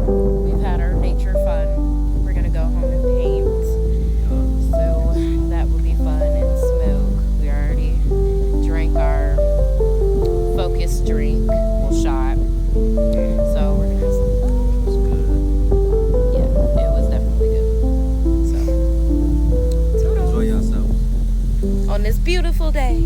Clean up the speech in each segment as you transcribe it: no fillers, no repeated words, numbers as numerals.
We've had our nature fun. We're gonna go home and paint. So that will be fun and smoke. We already drank our focus drink, well shot. So we're gonna have some fun. It's good. Yeah, it was definitely good. So Enjoy yourself. on this beautiful day.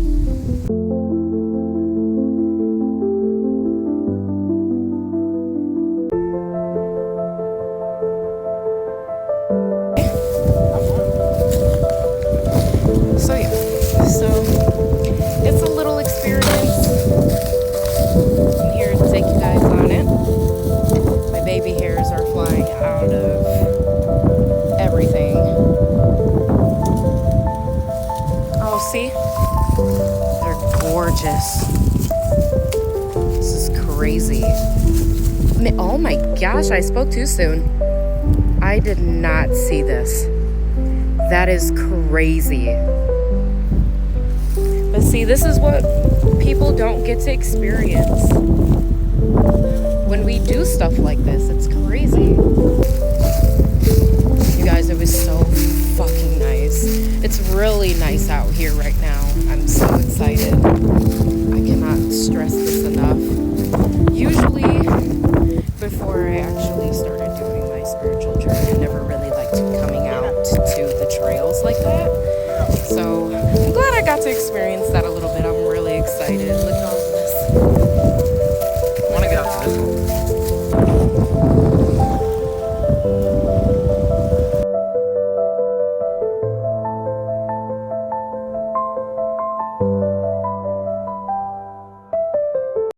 So yeah, so it's a little experience. I'm here to take you guys on it. My baby hairs are flying out of everything. Oh, see? They're gorgeous. This is crazy. Oh my gosh, I spoke too soon. I did not see this. That is crazy. But see, this is what people don't get to experience when we do stuff like this. It's crazy. You guys, it was so fucking nice. It's really nice out here right now. I'm so excited. I cannot stress this enough. Usually, before I actually started doing my spiritual journey, I never really liked coming out to the trails like that. So I'm glad I got to experience that a little bit. I'm really excited. Look at all this